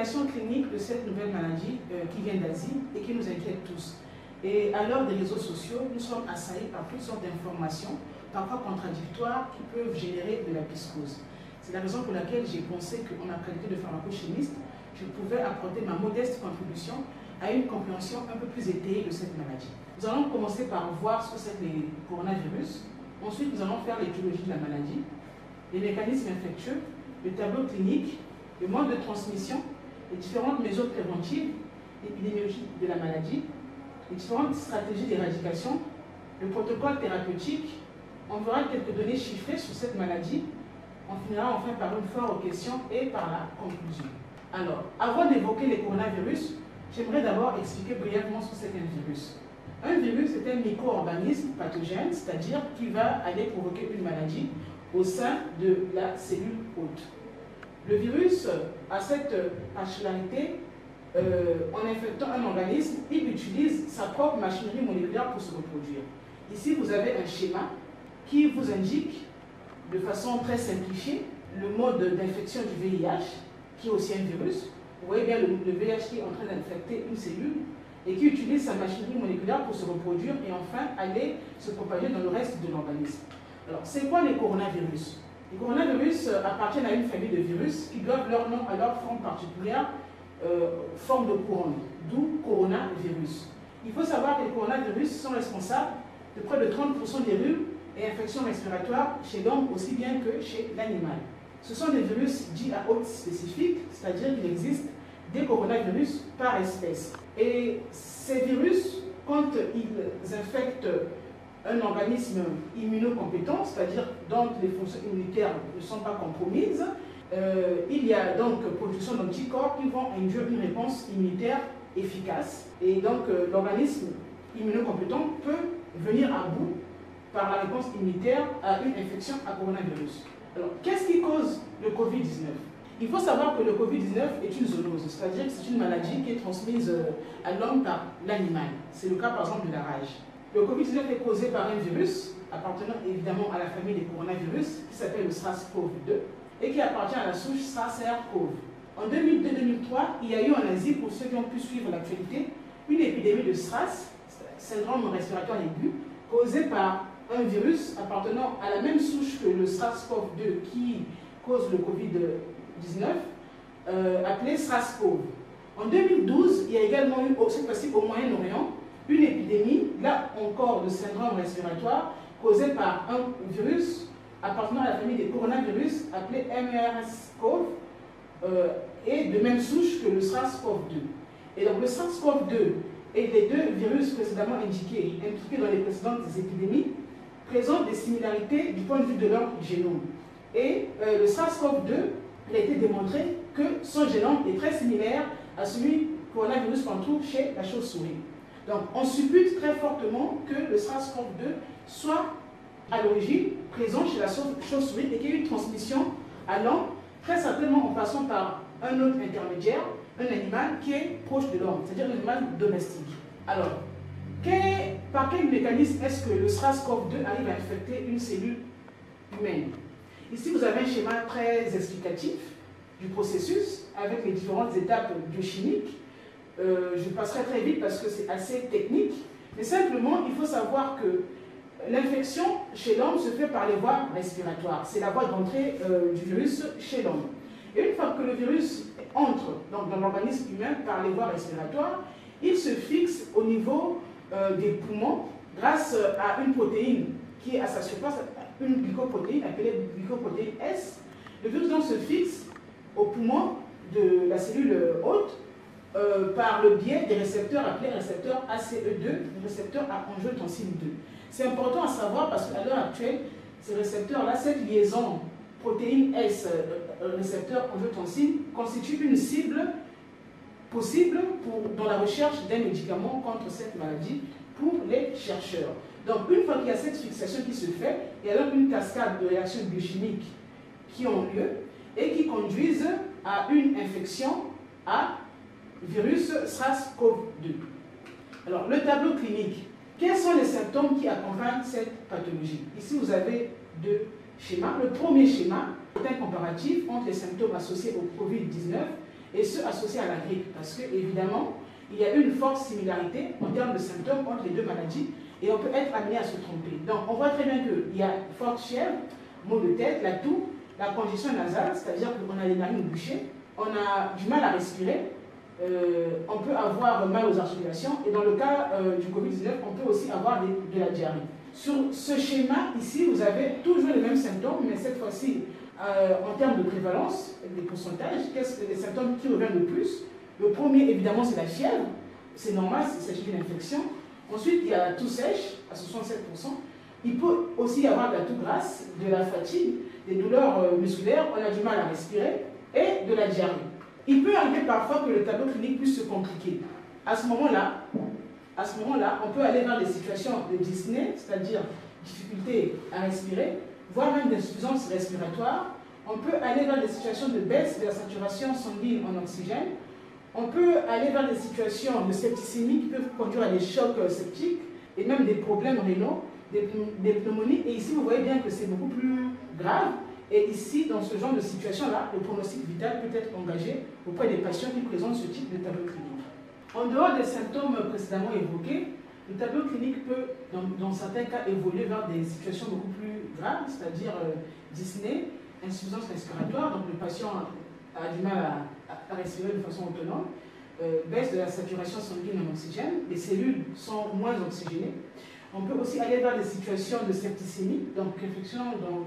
l'explication clinique de cette nouvelle maladie qui vient d'Asie et qui nous inquiète tous. Et à l'heure des réseaux sociaux, nous sommes assaillis par toutes sortes d'informations, parfois contradictoires, qui peuvent générer de la psychose. C'est la raison pour laquelle j'ai pensé qu'en ma qualité de pharmacochimiste, je pouvais apporter ma modeste contribution à une compréhension un peu plus étayée de cette maladie. Nous allons commencer par voir ce que c'est que les coronavirus. Ensuite, nous allons faire l'étiologie de la maladie, les mécanismes infectieux, le tableau clinique, le mode de transmission, les différentes mesures préventives, l'épidémiologie de la maladie, les différentes stratégies d'éradication, le protocole thérapeutique. On verra quelques données chiffrées sur cette maladie. On finira enfin par une foire aux questions et par la conclusion. Alors, avant d'évoquer les coronavirus, j'aimerais d'abord expliquer brièvement ce que c'est qu'un virus. Un virus est un micro-organisme pathogène, c'est-à-dire qui va aller provoquer une maladie au sein de la cellule hôte. Le virus a cette particularité, en infectant un organisme, il utilise sa propre machinerie moléculaire pour se reproduire. Ici, vous avez un schéma qui vous indique, de façon très simplifiée, le mode d'infection du VIH, qui est aussi un virus. Vous voyez bien le VIH qui est en train d'infecter une cellule et qui utilise sa machinerie moléculaire pour se reproduire et enfin aller se propager dans le reste de l'organisme. Alors, c'est quoi les coronavirus? Les coronavirus appartiennent à une famille de virus qui doivent leur nom à leur forme particulière, forme de couronne, d'où coronavirus. Il faut savoir que les coronavirus sont responsables de près de 30% des rhumes et infections respiratoires chez l'homme aussi bien que chez l'animal. Ce sont des virus dits à hôte spécifique, c'est-à-dire qu'il existe des coronavirus par espèce. Et ces virus, quand ils infectent un organisme immunocompétent, c'est-à-dire dont les fonctions immunitaires ne sont pas compromises, il y a donc production d'anticorps qui vont induire une réponse immunitaire efficace. Et donc l'organisme immunocompétent peut venir à bout par la réponse immunitaire à une infection à coronavirus. Alors, qu'est-ce qui cause le Covid-19? Il faut savoir que le Covid-19 est une zoonose, c'est-à-dire que c'est une maladie qui est transmise à l'homme par l'animal. C'est le cas par exemple de la rage. Le Covid-19 est causé par un virus appartenant évidemment à la famille des coronavirus qui s'appelle le SARS-CoV-2 et qui appartient à la souche SARS-CoV. En 2002-2003, il y a eu en Asie, pour ceux qui ont pu suivre l'actualité, une épidémie de SRAS, syndrome respiratoire aigu, causée par un virus appartenant à la même souche que le SARS-CoV-2 qui cause le Covid-19, appelé SARS-CoV. En 2012, il y a également eu, cette fois-ci au Moyen-Orient, une épidémie, là encore de syndrome respiratoire, causée par un virus appartenant à la famille des coronavirus appelé MERS-CoV et de même souche que le SARS-CoV-2. Et donc le SARS-CoV-2 et les deux virus précédemment impliqués dans les précédentes épidémies présentent des similarités du point de vue de leur génome. Et le SARS-CoV-2, il a été démontré que son génome est très similaire à celui du coronavirus qu'on trouve chez la chauve-souris. Donc on suppute très fortement que le SARS-CoV-2 soit à l'origine présent chez la chauve-souris et qu'il y ait une transmission à l'homme, très certainement en passant par un autre intermédiaire, un animal qui est proche de l'homme, c'est-à-dire un animal domestique. Alors, par quel mécanisme est-ce que le SARS-CoV-2 arrive à infecter une cellule humaine? Ici, vous avez un schéma très explicatif du processus avec les différentes étapes biochimiques. Je passerai très vite parce que c'est assez technique, mais simplement, il faut savoir que l'infection chez l'homme se fait par les voies respiratoires. C'est la voie d'entrée du virus chez l'homme. Et une fois que le virus entre dans l'organisme humain par les voies respiratoires, il se fixe au niveau des poumons grâce à une protéine qui est à sa surface, une glycoprotéine appelée glycoprotéine S. Le virus donc se fixe au poumon de la cellule hôte par le biais des récepteurs appelés récepteurs ACE2, récepteurs à angiotensine 2. C'est important à savoir parce qu'à l'heure actuelle, ces récepteurs-là, cette liaison protéine S, récepteur angiotensine, constitue une cible possible dans la recherche d'un médicament contre cette maladie pour les chercheurs. Donc une fois qu'il y a cette fixation qui se fait, il y a donc une cascade de réactions biochimiques qui ont lieu et qui conduisent à une infection à virus SARS-CoV-2. Alors le tableau clinique. Quels sont les symptômes qui accompagnent cette pathologie? Ici, vous avez deux schémas. Le premier schéma est un comparatif entre les symptômes associés au Covid-19 et ceux associés à la grippe, parce que évidemment, il y a une forte similarité en termes de symptômes entre les deux maladies et on peut être amené à se tromper. Donc on voit très bien qu'il y a forte fièvre, maux de tête, la toux, la congestion nasale, c'est-à-dire qu'on a les narines bouchées, on a du mal à respirer, on peut avoir mal aux articulations et dans le cas du Covid-19, on peut aussi avoir de la diarrhée. Sur ce schéma, ici, vous avez toujours les mêmes symptômes, mais cette fois-ci, en termes de prévalence, des pourcentages, qu'est-ce que les symptômes qui reviennent le plus? Le premier, évidemment, c'est la fièvre. C'est normal, il s'agit d'une infection. Ensuite, il y a la toux sèche, à 67%. Il peut aussi y avoir de la toux grasse, de la fatigue, des douleurs musculaires, on a du mal à respirer, et de la diarrhée. Il peut arriver parfois que le tableau clinique puisse se compliquer. À ce moment-là, on peut aller vers des situations de dyspnée, c'est-à-dire difficulté à respirer, voire même d'insuffisance respiratoire. On peut aller vers des situations de baisse de la saturation sanguine en oxygène. On peut aller vers des situations de septicémie qui peuvent conduire à des chocs septiques et même des problèmes rénaux, des pneumonies. Et ici, vous voyez bien que c'est beaucoup plus grave. Et ici, dans ce genre de situation-là, le pronostic vital peut être engagé auprès des patients qui présentent ce type de tableau clinique. En dehors des symptômes précédemment évoqués, le tableau clinique peut, dans certains cas, évoluer vers des situations beaucoup plus graves, c'est-à-dire dyspnée, insuffisance respiratoire, donc le patient a du mal à respirer de façon autonome, baisse de la saturation sanguine en oxygène, les cellules sont moins oxygénées. On peut aussi aller vers des situations de septicémie, donc infection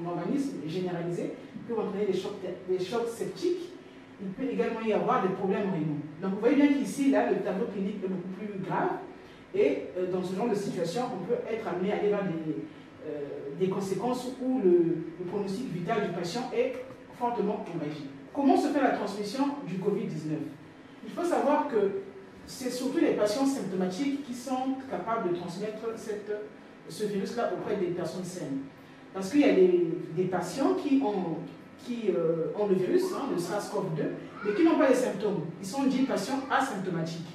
d'organisme généralisée, qui peut entraîner des chocs septiques. Il peut également y avoir des problèmes rénaux. Donc vous voyez bien qu'ici, là, le tableau clinique est beaucoup plus grave. Et dans ce genre de situation, on peut être amené à aller vers des conséquences où le pronostic vital du patient est fortement engagé. Comment se fait la transmission du Covid-19? Il faut savoir que c'est surtout les patients symptomatiques qui sont capables de transmettre ce virus-là auprès des personnes saines. Parce qu'il y a des patients qui ont le virus, le SARS-CoV-2, mais qui n'ont pas les symptômes. Ils sont dits patients asymptomatiques.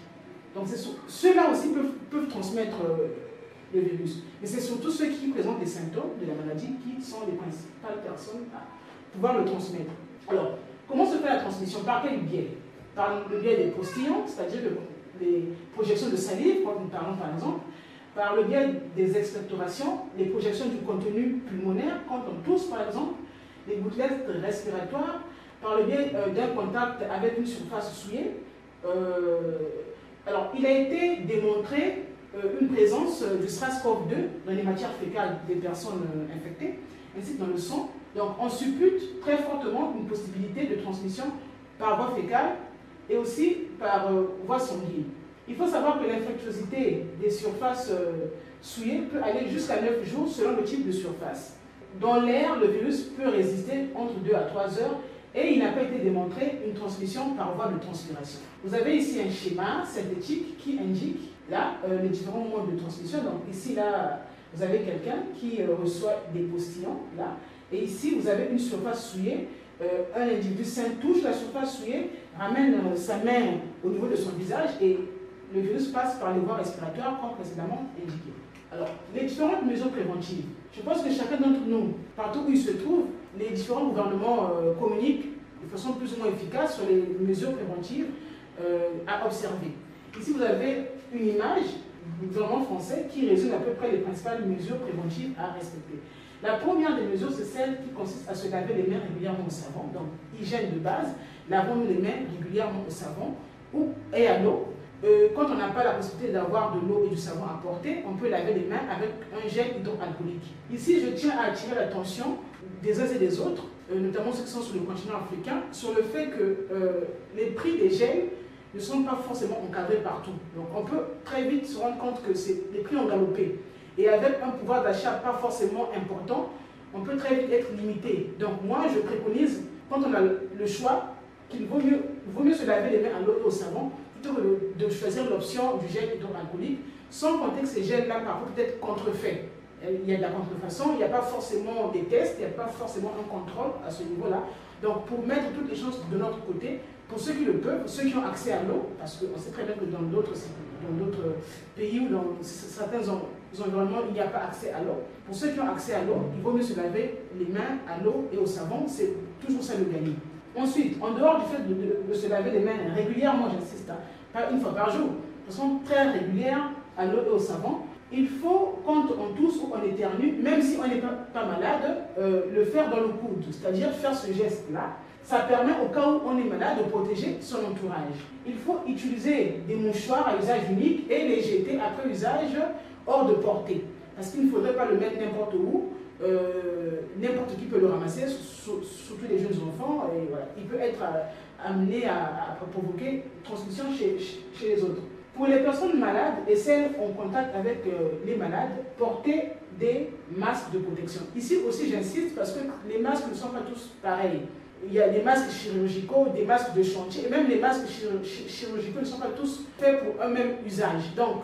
Donc ceux-là aussi peuvent transmettre le virus. Mais c'est surtout ceux qui présentent les symptômes de la maladie qui sont les principales personnes à pouvoir le transmettre. Alors, comment se fait la transmission? Par quel biais? Par le biais des postillons, c'est-à-dire les projections de salive, quand nous parlons par exemple, par le biais des expectorations, les projections du contenu pulmonaire, quand on tousse par exemple, les gouttelettes respiratoires, par le biais d'un contact avec une surface souillée. Alors, il a été démontré une présence du SARS-CoV-2 dans les matières fécales des personnes infectées, ainsi que dans le sang. Donc, on suppute très fortement une possibilité de transmission par voie fécale et aussi par voie sanguine. Il faut savoir que l'infectiosité des surfaces souillées peut aller jusqu'à 9 jours selon le type de surface. Dans l'air, le virus peut résister entre 2 à 3 heures et il n'a pas été démontré une transmission par voie de transpiration. Vous avez ici un schéma synthétique qui indique là les différents modes de transmission. Donc ici, là, vous avez quelqu'un qui reçoit des postillons, là, et ici, vous avez une surface souillée. Un individu sain touche la surface souillée, ramène sa main au niveau de son visage et le virus passe par les voies respiratoires comme précédemment indiqué. Alors, les différentes mesures préventives. Je pense que chacun d'entre nous, partout où il se trouve, les différents gouvernements communiquent de façon plus ou moins efficace sur les mesures préventives à observer. Ici, vous avez une image du gouvernement français qui résume à peu près les principales mesures préventives à respecter. La première des mesures, c'est celle qui consiste à se laver les mains régulièrement au savon. Donc, hygiène de base, lavons les mains régulièrement au savon et à l'eau. Quand on n'a pas la possibilité d'avoir de l'eau et du savon à porter, on peut laver les mains avec un gel hydroalcoolique. Ici, je tiens à attirer l'attention des uns et des autres, notamment ceux qui sont sur le continent africain, sur le fait que les prix des gels ne sont pas forcément encadrés partout. Donc, on peut très vite se rendre compte que les prix ont galopé. Et avec un pouvoir d'achat pas forcément important, on peut très vite être limité. Donc moi, je préconise, quand on a le choix, qu'il vaut mieux se laver les mains à l'eau et au savon, plutôt que de choisir l'option du gel hydroalcoolique, sans compter que ces gels-là, parfois, peut être contrefaits. Il y a de la contrefaçon, il n'y a pas forcément des tests, il n'y a pas forcément un contrôle à ce niveau-là. Donc pour mettre toutes les chances de notre côté, pour ceux qui le peuvent, pour ceux qui ont accès à l'eau, parce qu'on sait très bien que dans d'autres pays ou dans certains environnements, il n'y a pas accès à l'eau. Pour ceux qui ont accès à l'eau, il vaut mieux se laver les mains à l'eau et au savon, c'est toujours ça le gagnant. Ensuite, en dehors du fait de se laver les mains régulièrement, j'insiste, hein, pas une fois par jour, de façon très régulière, à l'eau et au savon, il faut, quand on tousse ou on éternue, même si on n'est pas malade, le faire dans le coude, c'est-à-dire faire ce geste-là. Ça permet au cas où on est malade de protéger son entourage. Il faut utiliser des mouchoirs à usage unique et les jeter après usage hors de portée. Parce qu'il ne faudrait pas le mettre n'importe où. N'importe qui peut le ramasser, surtout les jeunes enfants. Et voilà. Il peut être amené à provoquer transmission chez les autres. Pour les personnes malades et celles en contact avec les malades, portez des masques de protection. Ici aussi, j'insiste parce que les masques ne sont pas tous pareils. Il y a des masques chirurgicaux, des masques de chantier, et même les masques chirurgicaux ne sont pas tous faits pour un même usage. Donc,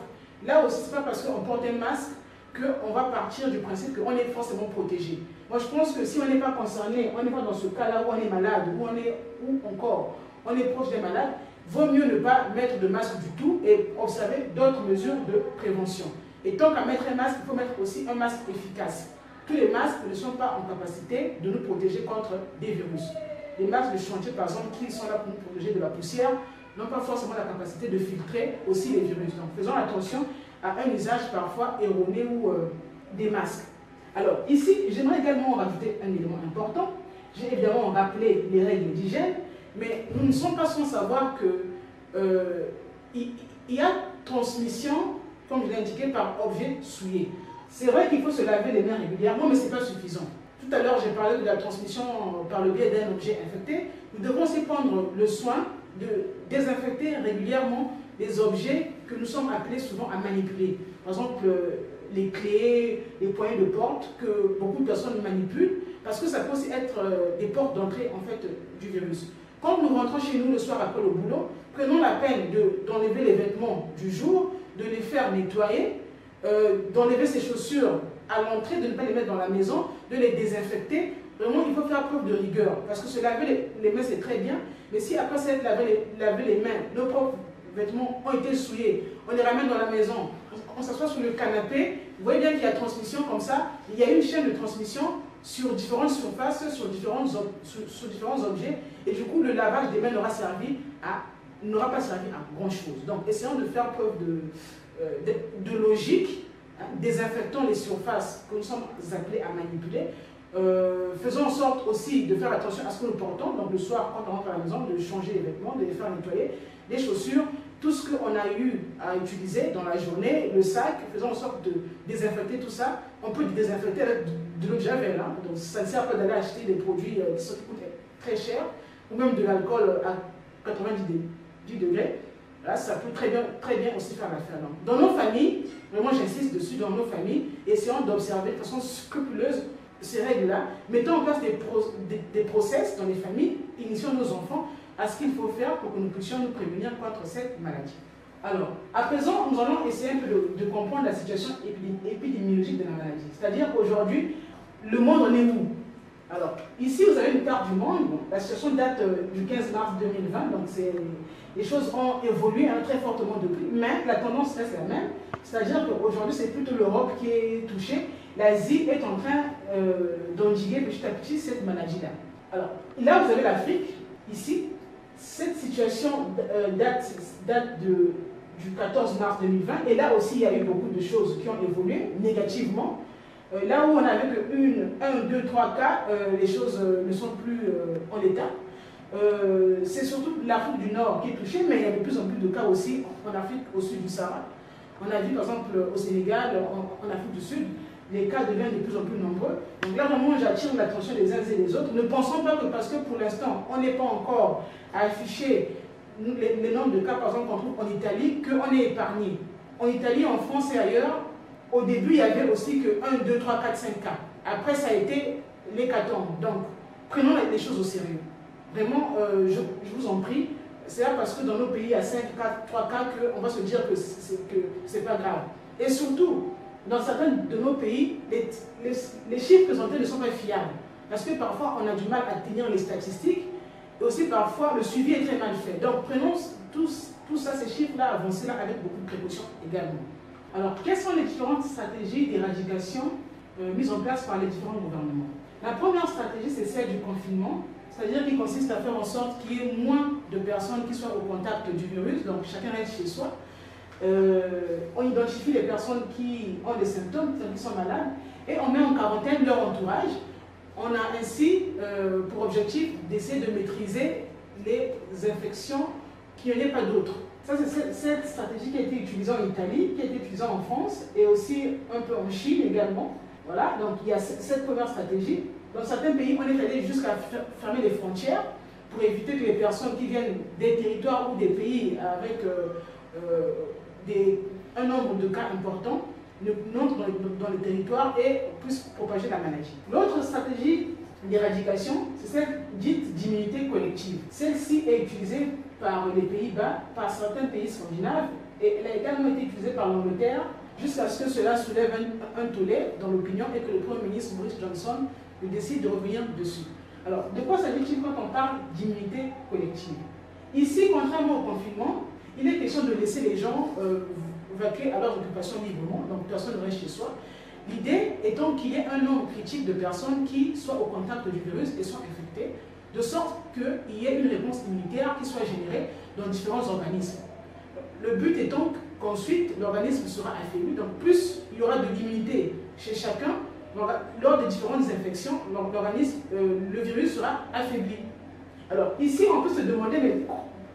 là aussi, ce n'est pas parce qu'on porte un masque qu'on va partir du principe qu'on est forcément protégé. Moi, je pense que si on n'est pas concerné, on n'est pas dans ce cas-là où on est malade, ou encore on est proche des malades, vaut mieux ne pas mettre de masque du tout et observer d'autres mesures de prévention. Et tant qu'à mettre un masque, il faut mettre aussi un masque efficace. Tous les masques ne sont pas en capacité de nous protéger contre des virus. Les masques de chantier, par exemple, qui sont là pour nous protéger de la poussière, n'ont pas forcément la capacité de filtrer aussi les virus. Donc, faisons attention à un usage parfois erroné ou des masques. Alors, ici, j'aimerais également rajouter un élément important. J'ai évidemment rappelé les règles d'hygiène, mais nous ne sommes pas sans savoir qu'il y a transmission, comme je l'ai indiqué, par objet souillé. C'est vrai qu'il faut se laver les mains régulièrement, mais ce n'est pas suffisant. Tout à l'heure, j'ai parlé de la transmission par le biais d'un objet infecté. Nous devons aussi prendre le soin de désinfecter régulièrement les objets que nous sommes appelés souvent à manipuler. Par exemple, les clés, les poignées de porte que beaucoup de personnes manipulent, parce que ça peut aussi être des portes d'entrée en fait, du virus. Quand nous rentrons chez nous le soir après le boulot, prenons la peine d'enlever les vêtements du jour, de les faire nettoyer, d'enlever ses chaussures à l'entrée, de ne pas les mettre dans la maison, de les désinfecter. Vraiment, il faut faire preuve de rigueur, parce que se laver les mains, c'est très bien, mais si après s'être laver les mains, nos propres vêtements ont été souillés, on les ramène dans la maison, on s'assoit sur le canapé, vous voyez bien qu'il y a transmission comme ça, il y a une chaîne de transmission sur différentes surfaces, sur différents objets, et du coup, le lavage des mains n'aura pas servi à grand-chose. Donc, essayons de faire preuve de logique, hein, désinfectons les surfaces que nous sommes appelés à manipuler. Faisons en sorte aussi de faire attention à ce que nous portons, donc le soir quand on rentre à la maison, de changer les vêtements, de les faire nettoyer, les chaussures, tout ce qu'on a eu à utiliser dans la journée, le sac, faisons en sorte de désinfecter tout ça. On peut désinfecter avec de l'eau de javel, hein, donc ça ne sert pas d'aller acheter des produits qui coûtent très cher, ou même de l'alcool à 90 degrés. Là, ça peut très bien aussi faire l'affaire. Dans nos familles, vraiment j'insiste dessus, dans nos familles, essayons d'observer de façon scrupuleuse ces règles-là, mettons en place des process dans les familles, initions nos enfants à ce qu'il faut faire pour que nous puissions nous prévenir contre cette maladie. Alors, à présent, nous allons essayer un peu de comprendre la situation épidémiologique de la maladie. C'est-à-dire qu'aujourd'hui, le monde en est où? Alors, ici, vous avez une carte du monde. Bon, la situation date du 15 mars 2020, donc les choses ont évolué très fortement depuis, mais la tendance reste la même. C'est-à-dire qu'aujourd'hui, c'est plutôt l'Europe qui est touchée. L'Asie est en train d'endiguer petit à petit cette maladie-là. Alors, là, vous avez l'Afrique, ici. Cette situation date du 14 mars 2020, et là aussi, il y a eu beaucoup de choses qui ont évolué négativement. Là où on avait que 1, 2, 3 cas, les choses ne sont plus en l'état. C'est surtout l'Afrique du Nord qui est touchée, mais il y a de plus en plus de cas aussi en Afrique au sud du Sahara. On a vu par exemple au Sénégal, en Afrique du Sud, les cas deviennent de plus en plus nombreux. Donc là, vraiment, j'attire l'attention des uns et des autres. Ne pensons pas que parce que pour l'instant, on n'est pas encore à afficher les nombres de cas, par exemple, qu'on trouve en Italie, qu'on est épargné. En Italie, en France et ailleurs, au début, il y avait aussi que 1, 2, 3, 4, 5 cas. Après, ça a été l'hécatombe. Donc, prenons les choses au sérieux. Vraiment, je vous en prie, c'est là parce que dans nos pays, il y a 5 cas, 3 cas, qu'on va se dire que ce n'est pas grave. Et surtout, dans certains de nos pays, les chiffres présentés ne sont pas fiables. Parce que parfois, on a du mal à tenir les statistiques. Et aussi, parfois, le suivi est très mal fait. Donc, prenons tout ça, ces chiffres-là, avancés-là, avec beaucoup de précautions également. Alors, quelles sont les différentes stratégies d'éradication mises en place par les différents gouvernements? La première stratégie, c'est celle du confinement. c'est-à-dire qui consiste à faire en sorte qu'il y ait moins de personnes qui soient au contact du virus, donc chacun reste chez soi. On identifie les personnes qui ont des symptômes, qui sont malades, et on met en quarantaine leur entourage. On a ainsi pour objectif d'essayer de maîtriser les infections, qu'il n'y en ait pas d'autres. Ça, c'est cette stratégie qui a été utilisée en Italie, qui a été utilisée en France, et aussi un peu en Chine également. Voilà, donc il y a cette première stratégie. Dans certains pays, on est allé jusqu'à fermer les frontières pour éviter que les personnes qui viennent des territoires ou des pays avec un nombre de cas importants n'entrent dans les territoires et puissent propager la maladie. L'autre stratégie d'éradication, c'est celle dite d'immunité collective. Celle-ci est utilisée par les Pays-Bas, par certains pays scandinaves, et elle a également été utilisée par l'Angleterre, jusqu'à ce que cela soulève un tollé dans l'opinion et que le Premier ministre Boris Johnson décide de revenir dessus. Alors, de quoi s'agit-il quand on parle d'immunité collective? Ici, contrairement au confinement, il est question de laisser les gens vaquer à leurs occupations librement, donc personne ne reste chez soi. L'idée étant qu'il y ait un nombre critique de personnes qui soient au contact du virus et soient infectées, de sorte qu'il y ait une réponse immunitaire qui soit générée dans différents organismes. Le but étant qu'ensuite l'organisme sera affaibli, donc plus il y aura de l'immunité chez chacun, lors des différentes infections, le virus sera affaibli. Alors ici on peut se demander, mais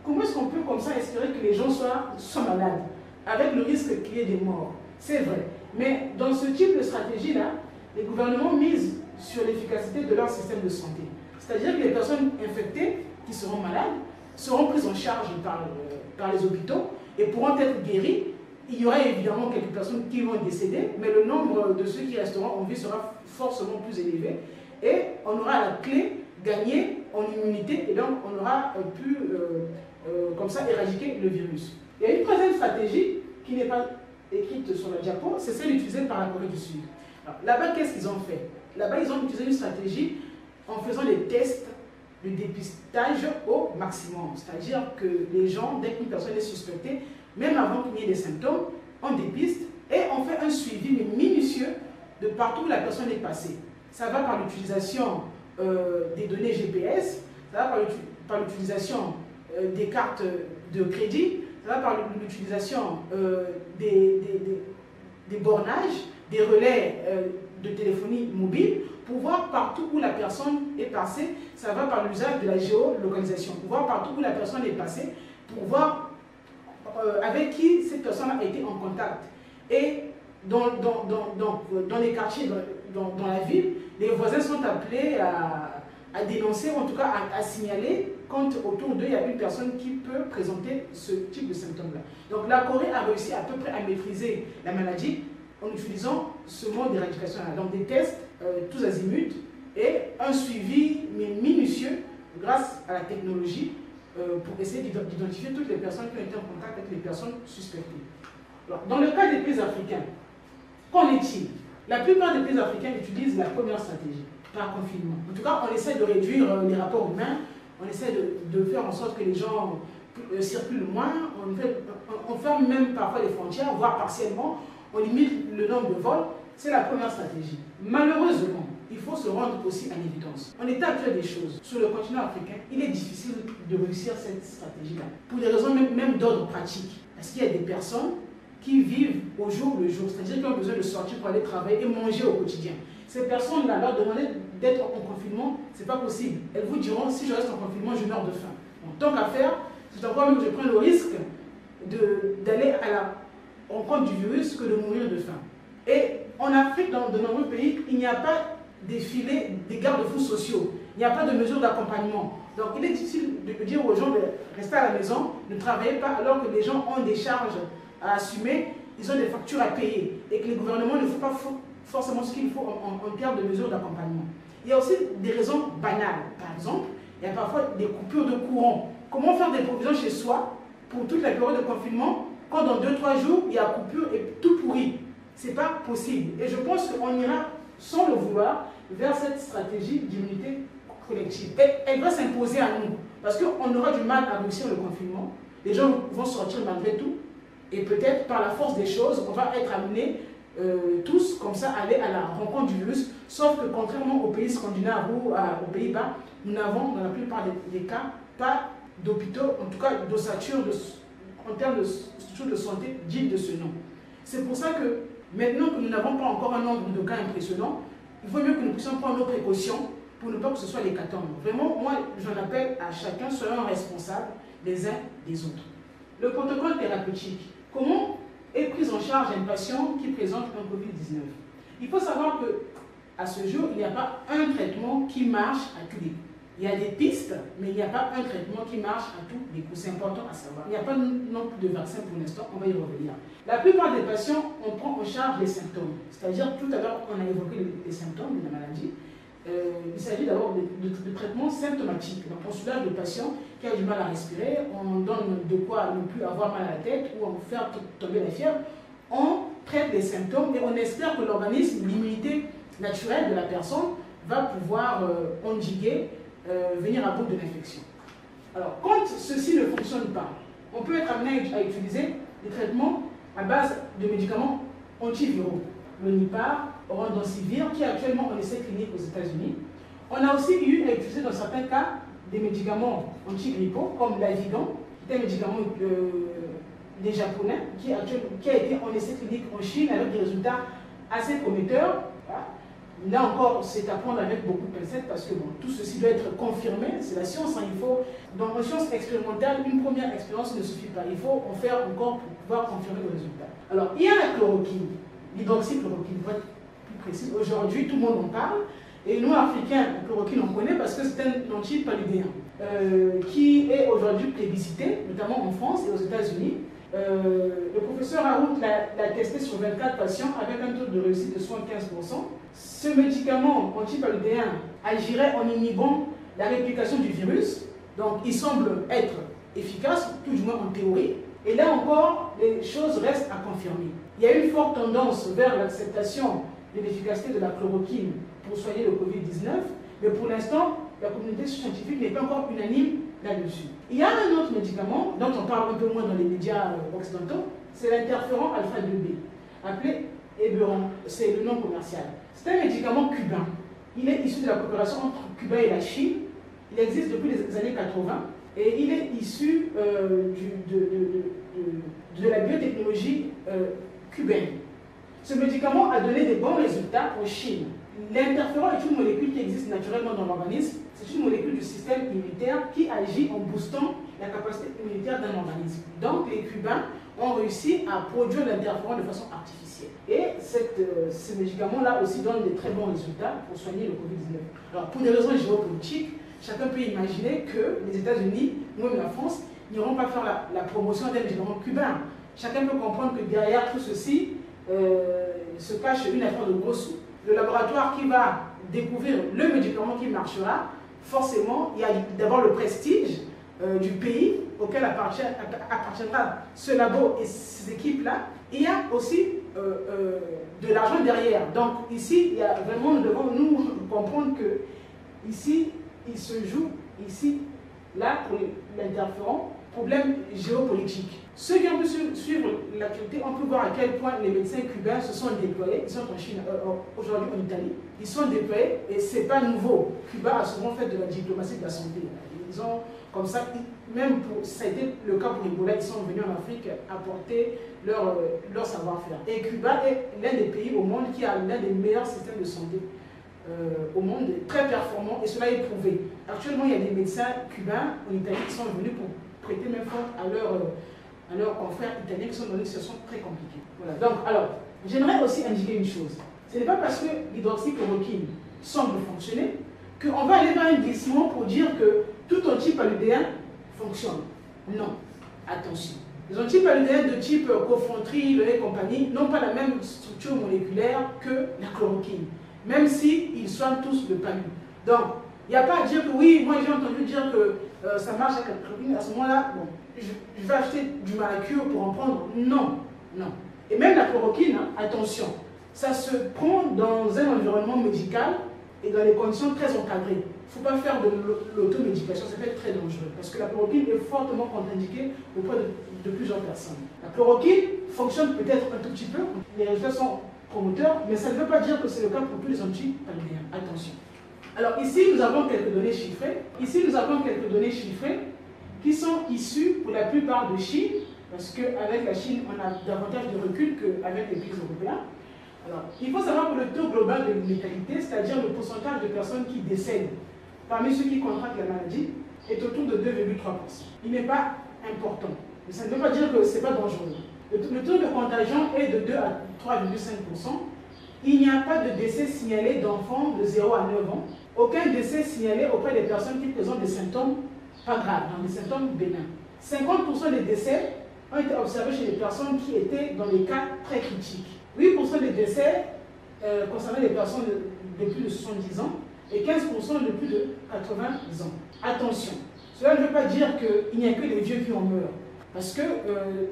comment est-ce qu'on peut comme ça espérer que les gens soient malades, avec le risque qu'il y ait des morts? C'est vrai. Mais dans ce type de stratégie-là, les gouvernements misent sur l'efficacité de leur système de santé. C'est-à-dire que les personnes infectées qui seront malades seront prises en charge par les hôpitaux et pourront être guéries. Il y aura évidemment quelques personnes qui vont décéder, mais le nombre de ceux qui resteront en vie sera forcément plus élevé. Et on aura à la clé gagné en immunité et donc on aura pu comme ça éradiquer le virus. Il y a une troisième stratégie qui n'est pas écrite sur la diapo, c'est celle utilisée par la Corée du Sud. Là-bas, qu'est-ce qu'ils ont fait? Là-bas, ils ont utilisé une stratégie en faisant des tests de dépistage au maximum. C'est-à-dire que les gens, dès qu'une personne est suspectée, même avant qu'il y ait des symptômes, on dépiste et on fait un suivi minutieux de partout où la personne est passée. Ça va par l'utilisation des données GPS, ça va par l'utilisation des cartes de crédit, ça va par l'utilisation des bornages, des relais de téléphonie mobile, pour voir partout où la personne est passée. Ça va par l'usage de la géolocalisation, pour voir partout où la personne est passée, pour voir avec qui cette personne a été en contact. Et dans les quartiers, dans la ville, les voisins sont appelés à dénoncer, ou en tout cas à signaler quand autour d'eux il y a une personne qui peut présenter ce type de symptômes-là. Donc la Corée a réussi à peu près à maîtriser la maladie en utilisant ce mode d'éradication-là. Donc des tests tous azimuts et un suivi minutieux grâce à la technologie pour essayer d'identifier toutes les personnes qui ont été en contact avec les personnes suspectées. Alors, dans le cas des pays africains, qu'en est-il? La plupart des pays africains utilisent la première stratégie, par confinement. En tout cas, on essaie de réduire les rapports humains, on essaie de faire en sorte que les gens circulent moins, on ferme même parfois les frontières, voire partiellement, on limite le nombre de vols. C'est la première stratégie. Malheureusement, il faut se rendre aussi à l'évidence. En état actuel des choses, sur le continent africain, il est difficile de réussir cette stratégie-là, pour des raisons même d'ordre pratique. Parce qu'il y a des personnes qui vivent au jour le jour, c'est-à-dire qui ont besoin de sortir pour aller travailler et manger au quotidien. Ces personnes-là, leur demander d'être en confinement, c'est pas possible. Elles vous diront, si je reste en confinement, je meurs de faim. Donc, tant qu'à faire, c'est encore mieux que je prenne le risque d'aller à la rencontre du virus que de mourir de faim. Et en Afrique, dans de nombreux pays, il n'y a pas des filets, des garde-fous sociaux. Il n'y a pas de mesures d'accompagnement. Donc il est difficile de dire aux gens de rester à la maison, ne travaillez pas, alors que les gens ont des charges à assumer, ils ont des factures à payer, et que les gouvernements ne font pas forcément ce qu'il faut en termes de mesures d'accompagnement. Il y a aussi des raisons banales. Par exemple, il y a parfois des coupures de courant. Comment faire des provisions chez soi pour toute la période de confinement, quand dans 2-3 jours, il y a coupure et tout pourri? Ce n'est pas possible. Et je pense qu'on ira, sans le vouloir, vers cette stratégie d'immunité collective. Et elle va s'imposer à nous. Parce qu'on aura du mal à réussir le confinement. Les gens vont sortir malgré tout. Et peut-être, par la force des choses, on va être amené tous comme ça aller à la rencontre du virus, sauf que contrairement aux pays scandinaves ou aux Pays-Bas, nous n'avons dans la plupart des cas pas d'hôpitaux, en tout cas d'ossature en termes de structure de santé digne de ce nom. C'est pour ça que maintenant que nous n'avons pas encore un nombre de cas impressionnant, il vaut mieux que nous puissions prendre nos précautions pour ne pas que ce soit l'hécatombe. Vraiment, moi, j'en appelle à chacun, soyons responsables les uns des autres. Le protocole thérapeutique. Comment est prise en charge un patient qui présente un Covid-19? Il faut savoir qu'à ce jour, il n'y a pas un traitement qui marche à tous les coups. Il y a des pistes, mais il n'y a pas un traitement qui marche à tous les coups. C'est important à savoir. Il n'y a pas non plus de vaccin pour l'instant, on va y revenir. La plupart des patients, on prend en charge les symptômes. C'est-à-dire, tout à l'heure, on a évoqué les symptômes de la maladie. Il s'agit d'abord de traitements symptomatiques. Donc, on soulage le patient qui a du mal à respirer, on donne de quoi ne plus avoir mal à la tête ou on faire tomber la fièvre. On traite les symptômes et on espère que l'organisme, l'immunité naturelle de la personne, va pouvoir endiguer, venir à bout de l'infection. Alors, quand ceci ne fonctionne pas, on peut être amené à utiliser des traitements à base de médicaments antiviraux. Le Nipar, Remdesivir, qui est actuellement en essai clinique aux États-Unis. On a aussi eu à utiliser dans certains cas des médicaments antigrippaux, comme l'Avigan, qui est un médicament des Japonais, qui a été en essai clinique en Chine avec des résultats assez prometteurs. Voilà. Là encore, c'est à prendre avec beaucoup de pincettes parce que bon, tout ceci doit être confirmé, c'est la science. Hein, il faut, dans la science expérimentale, une première expérience ne suffit pas. Il faut en faire encore pour pouvoir confirmer le résultat. Alors, il y a la chloroquine, l'hydroxychloroquine, pour être plus précis. Aujourd'hui, tout le monde en parle. Et nous, Africains, la chloroquine, on connaît parce que c'est un antipaludéen qui est aujourd'hui plébiscité, notamment en France et aux États-Unis. Le professeur Raoult l'a testé sur 24 patients avec un taux de réussite de 75%. Ce médicament antipaludéen agirait en inhibant la réplication du virus. Donc, il semble être efficace, tout du moins en théorie. Et là encore, les choses restent à confirmer. Il y a une forte tendance vers l'acceptation de l'efficacité de la chloroquine pour soigner le Covid-19, mais pour l'instant, la communauté scientifique n'est pas encore unanime là-dessus. Il y a un autre médicament dont on parle un peu moins dans les médias occidentaux, c'est l'interféron alpha-2b, appelé Eberon, c'est le nom commercial. C'est un médicament cubain. Il est issu de la coopération entre Cuba et la Chine. Il existe depuis les années 80 et il est issu de la biotechnologie cubaine. Ce médicament a donné des bons résultats en Chine. L'interféron est une molécule qui existe naturellement dans l'organisme. C'est une molécule du système immunitaire qui agit en boostant la capacité immunitaire d'un organisme. Donc les Cubains ont réussi à produire l'interféron de façon artificielle. Et ce médicament-là aussi donne de très bons résultats pour soigner le Covid-19. Alors pour des raisons géopolitiques, chacun peut imaginer que les États-Unis, nous même la France, n'iront pas faire la promotion d'un médicament cubain. Chacun peut comprendre que derrière tout ceci se cache une affaire de gros sous. Le laboratoire qui va découvrir le médicament qui marchera, forcément, il y a d'abord le prestige du pays auquel appartiendra ce labo et ces équipes-là. Il y a aussi de l'argent derrière. Donc ici, il y a vraiment, nous devons nous comprendre que ici, il se joue, ici, là, pour l'interféron, problème géopolitique. Ceux qui ont pu suivre l'actualité, on peut voir à quel point les médecins cubains se sont déployés. Ils sont en Chine, aujourd'hui en Italie. Ils sont déployés et ce n'est pas nouveau. Cuba a souvent fait de la diplomatie de la santé. Ils ont, comme ça, même ça a été le cas pour Ebola, ils sont venus en Afrique apporter leur savoir-faire. Et Cuba est l'un des pays au monde qui a l'un des meilleurs systèmes de santé au monde, très performant, et cela est prouvé. Actuellement, il y a des médecins cubains en Italie qui sont venus pour prêter main forte à leurs confrères italiens qui sont dans une situation très compliquée. Voilà. Donc, alors, j'aimerais aussi indiquer une chose. Ce n'est pas parce que l'hydroxychloroquine semble fonctionner qu'on va aller vers un glissement pour dire que tout antipaludéen fonctionne. Non. Attention. Les antipaludéens de type cofontril et compagnie n'ont pas la même structure moléculaire que la chloroquine, même s'ils soignent tous le palu. Donc, il n'y a pas à dire que oui, moi j'ai entendu dire que ça marche avec la chloroquine, à ce moment-là, bon, je vais acheter du malacure pour en prendre. Non, non. Et même la chloroquine, hein, attention, ça se prend dans un environnement médical et dans des conditions très encadrées. Il ne faut pas faire de l'automédication, ça peut être très dangereux, parce que la chloroquine est fortement contre-indiquée auprès de plusieurs personnes. La chloroquine fonctionne peut-être un tout petit peu, les résultats sont promoteurs, mais ça ne veut pas dire que c'est le cas pour tous les antipaludéens. Attention. Alors ici, nous avons quelques données chiffrées. Ici, nous avons quelques données chiffrées qui sont issues pour la plupart de Chine, parce qu'avec la Chine, on a davantage de recul qu'avec les pays européens. Alors, il faut savoir que le taux global de létalité, c'est-à-dire le pourcentage de personnes qui décèdent parmi ceux qui contractent la maladie, est autour de 2,3%. Il n'est pas important. Mais ça ne veut pas dire que ce n'est pas dangereux. Le taux de contagion est de 2 à 3,5%. Il n'y a pas de décès signalé d'enfants de 0 à 9 ans. Aucun décès signalé auprès des personnes qui présentent des symptômes pas graves, donc des symptômes bénins. 50% des décès ont été observés chez les personnes qui étaient dans les cas très critiques. 8% des décès concernaient les personnes de plus de 70 ans et 15% de plus de 80 ans. Attention, cela ne veut pas dire qu'il n'y a que les vieux qui en meurent. Parce que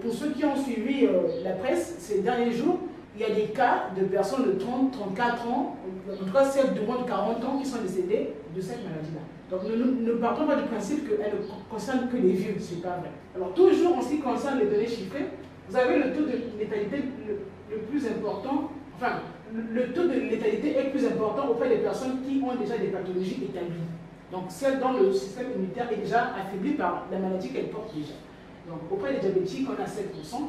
pour ceux qui ont suivi la presse ces derniers jours, il y a des cas de personnes de 30, 34 ans, en tout cas celles de moins de 40 ans qui sont décédées de cette maladie-là. Donc ne partons pas du principe qu'elle ne concerne que les vieux, ce n'est pas vrai. Alors toujours en ce qui concerne les données chiffrées, vous avez le taux de létalité le plus important, enfin le taux de létalité est plus important auprès des personnes qui ont déjà des pathologies établies. Donc celles dont le système immunitaire est déjà affaibli par la maladie qu'elle porte déjà. Donc auprès des diabétiques, on a 7%.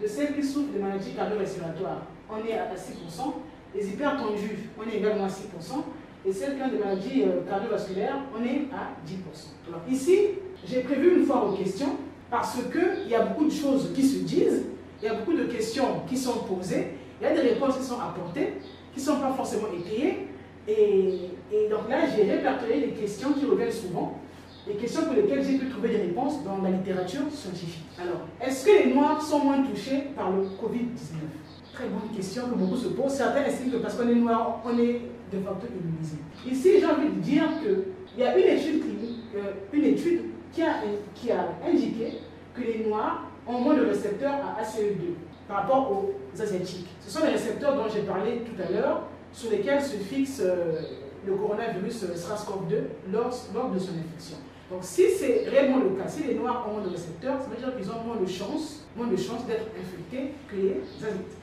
De celles qui souffrent de maladies cardio-respiratoires, on est à 6%. Les hypertendus, on est également à 6%. Et celles qui ont des maladies cardiovasculaires, on est à 10%. Alors ici, j'ai prévu une foire aux questions parce qu'il y a beaucoup de choses qui se disent, il y a beaucoup de questions qui sont posées, il y a des réponses qui sont apportées, qui ne sont pas forcément étayées. Et donc là, j'ai répertorié des questions qui reviennent souvent, des questions pour lesquelles j'ai pu trouver des réponses dans la littérature scientifique. Alors, est-ce que les Noirs sont moins touchés par le Covid-19? Très bonne question que beaucoup se posent. Certains estiment que parce qu'on est noir, on est de facto immunisé. Ici, j'ai envie de dire qu'il y a une étude clinique, une étude qui a indiqué que les Noirs ont moins de récepteurs à ACE2 par rapport aux Asiatiques. Ce sont les récepteurs dont j'ai parlé tout à l'heure, sur lesquels se fixe le coronavirus SARS-CoV-2 lors de son infection. Donc si c'est réellement le cas, si les Noirs ont moins de récepteurs, ça veut dire qu'ils ont moins de chances d'être infectés que les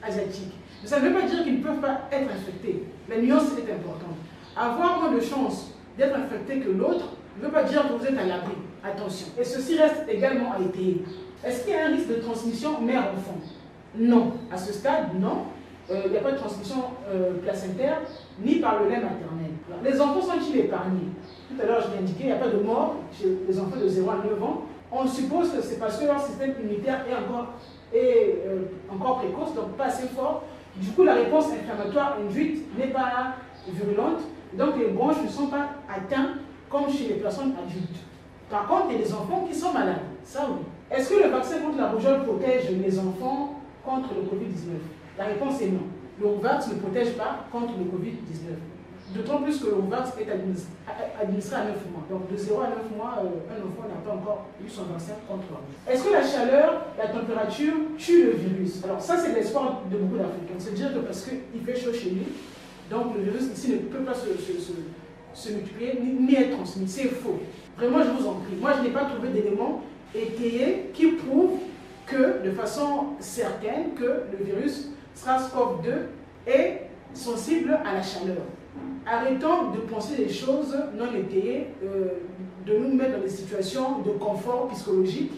Asiatiques. Mais ça ne veut pas dire qu'ils ne peuvent pas être infectés. La nuance est importante. Avoir moins de chances d'être infecté que l'autre ne veut pas dire que vous êtes à l'abri. Attention. Et ceci reste également à étayer. Est-ce qu'il y a un risque de transmission mère-enfant? Non. À ce stade, non. Il n'y a pas de transmission placentaire, ni par le lait maternel. Alors, les enfants sont-ils épargnés? Tout à l'heure, je l'ai indiqué, il n'y a pas de mort chez les enfants de 0 à 9 ans. On suppose que c'est parce que leur système immunitaire est encore précoce, donc pas assez fort. Du coup, la réponse inflammatoire induite n'est pas virulente, donc les bronches ne sont pas atteints comme chez les personnes adultes. Par contre, il y a des enfants qui sont malades, ça oui. Est-ce que le vaccin contre la rougeole protège les enfants contre le Covid-19? La réponse est non. Le Rouvax ne protège pas contre le Covid-19. D'autant plus que le Rouvax est administré à 9 mois. Donc de 0 à 9 mois, un enfant n'a pas encore eu son vaccin contre la rougeole. Est-ce que la chaleur, la température tue le virus? Alors ça, c'est l'espoir de beaucoup d'Africains. C'est dire que parce qu'il fait chaud chez lui, donc le virus ici ne peut pas se multiplier ni être transmis. C'est faux. Vraiment, je vous en prie. Moi, je n'ai pas trouvé d'éléments étayés qui prouvent que, de façon certaine, que le virus SARS-CoV-2 est sensible à la chaleur. Arrêtons de penser des choses non étayées, de nous mettre dans des situations de confort psychologique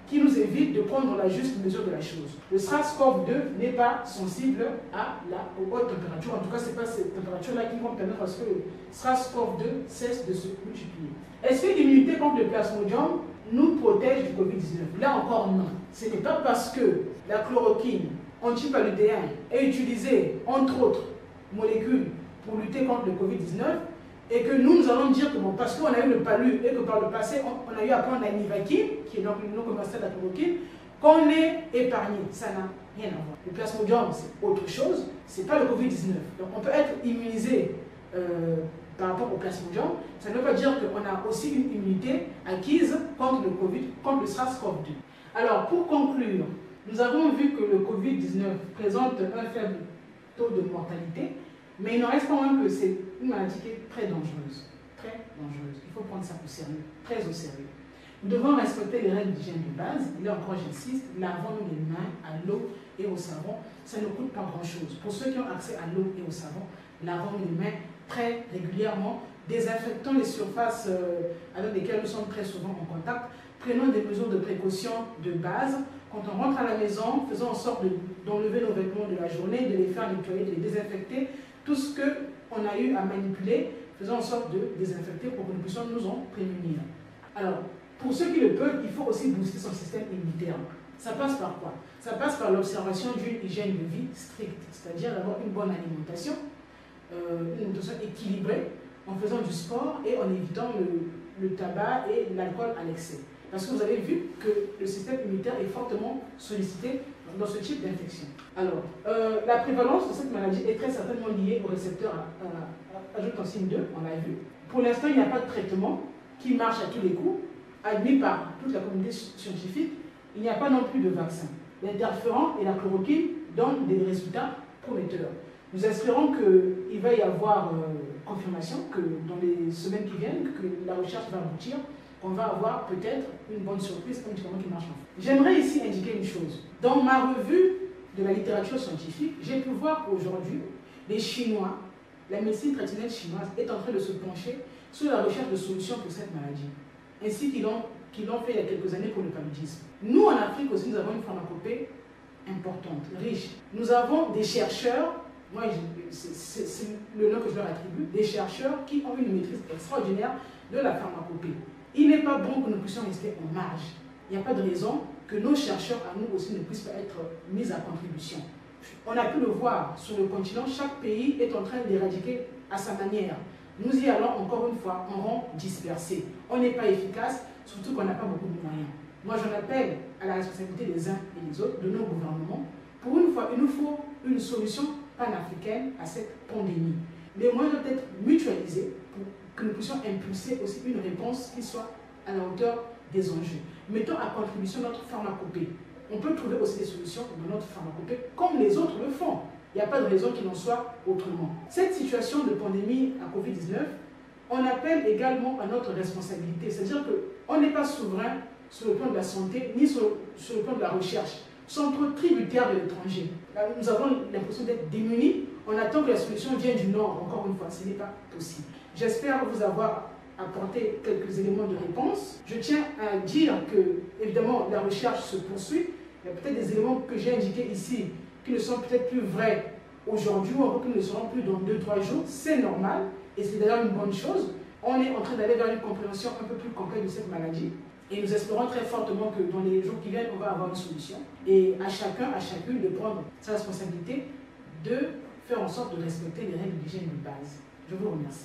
qui nous évitent de prendre la juste mesure de la chose. Le SARS-CoV-2 n'est pas sensible aux hautes températures. En tout cas, ce n'est pas ces températures-là qui vont permettre à ce que le SARS-CoV-2 cesse de se multiplier. Est-ce que l'immunité contre le plasmodium nous protège du Covid-19? Là encore, non. Ce n'est pas parce que la chloroquine antipaludéen est utilisée, entre autres molécules, pour lutter contre le Covid-19, et que nous allons dire que bon, parce qu'on a eu le palu et que par le passé, on a eu à prendre la nivakine, qui est donc le nom commercial de la chloroquine, qu'on est épargné. Ça n'a rien à voir. Le plasmodium, c'est autre chose, c'est pas le Covid-19. Donc on peut être immunisé par rapport au plasmodium, ça ne veut pas dire qu'on a aussi une immunité acquise contre le Covid, contre le SARS-CoV-2. Alors, pour conclure, nous avons vu que le Covid-19 présente un faible taux de mortalité, mais il n'en reste pas moins que c'est une maladie qui est très dangereuse. Très dangereuse. Il faut prendre ça au sérieux, très au sérieux. Nous devons respecter les règles d'hygiène de base. Et là encore, j'insiste, lavons les mains à l'eau et au savon, ça ne coûte pas grand-chose. Pour ceux qui ont accès à l'eau et au savon, lavons les mains très régulièrement, désinfectons les surfaces avec lesquelles nous sommes très souvent en contact, prenons des mesures de précaution de base. Quand on rentre à la maison, faisons en sorte d'enlever nos vêtements de la journée, de les faire nettoyer, de les désinfecter. Tout ce qu'on a eu à manipuler, faisons en sorte de désinfecter pour que nous puissions nous en prémunir. Alors, pour ceux qui le peuvent, il faut aussi booster son système immunitaire. Ça passe par quoi? Ça passe par l'observation d'une hygiène de vie stricte, c'est-à-dire d'avoir une bonne alimentation, une alimentation équilibrée, en faisant du sport et en évitant le tabac et l'alcool à l'excès. Parce que vous avez vu que le système immunitaire est fortement sollicité dans ce type d'infection. Alors, la prévalence de cette maladie est très certainement liée au récepteur angiotensine 2, on l'a vu. Pour l'instant, il n'y a pas de traitement qui marche à tous les coups, admis par toute la communauté scientifique. Il n'y a pas non plus de vaccin. L'interféron et la chloroquine donnent des résultats prometteurs. Nous espérons qu'il va y avoir confirmation que dans les semaines qui viennent, que la recherche va aboutir, qu'on va avoir peut-être une bonne surprise, un médicament qui marche en fait. J'aimerais ici indiquer une chose. Dans ma revue de la littérature scientifique, j'ai pu voir qu'aujourd'hui, les Chinois, la médecine traditionnelle chinoise est en train de se pencher sur la recherche de solutions pour cette maladie, ainsi qu'ils l'ont fait il y a quelques années pour le paludisme. Nous, en Afrique aussi, nous avons une pharmacopée importante, riche. Nous avons des chercheurs, moi c'est le nom que je leur attribue, des chercheurs qui ont une maîtrise extraordinaire de la pharmacopée. Il n'est pas bon que nous puissions rester en marge. Il n'y a pas de raison que nos chercheurs à nous aussi ne puissent pas être mis à contribution. On a pu le voir sur le continent, chaque pays est en train d'éradiquer à sa manière. Nous y allons encore une fois en rang dispersé. On n'est pas efficace, surtout qu'on n'a pas beaucoup de moyens. Moi, j'en appelle à la responsabilité des uns et des autres, de nos gouvernements. Pour une fois, il nous faut une solution panafricaine à cette pandémie. Les moyens doivent être mutualisés pour que nous puissions impulser aussi une réponse qui soit à la hauteur des enjeux. Mettons à contribution notre pharmacopée. On peut trouver aussi des solutions dans notre pharmacopée comme les autres le font. Il n'y a pas de raison qu'il en soit autrement. Cette situation de pandémie à Covid-19, on appelle également à notre responsabilité. C'est-à-dire qu'on n'est pas souverain sur le plan de la santé, ni sur le plan de la recherche. Nous sommes trop tributaires de l'étranger. Nous avons l'impression d'être démunis. On attend que la solution vienne du Nord, encore une fois. Ce n'est pas possible. J'espère vous avoir apporté quelques éléments de réponse. Je tiens à dire que, évidemment, la recherche se poursuit. Il y a peut-être des éléments que j'ai indiqués ici qui ne sont peut-être plus vrais aujourd'hui ou encore qui ne le seront plus dans 2-3 jours. C'est normal et c'est d'ailleurs une bonne chose. On est en train d'aller vers une compréhension un peu plus complète de cette maladie. Et nous espérons très fortement que dans les jours qui viennent, on va avoir une solution. Et à chacun, à chacune de prendre sa responsabilité de faire en sorte de respecter les règles d'hygiène de base. Je vous remercie.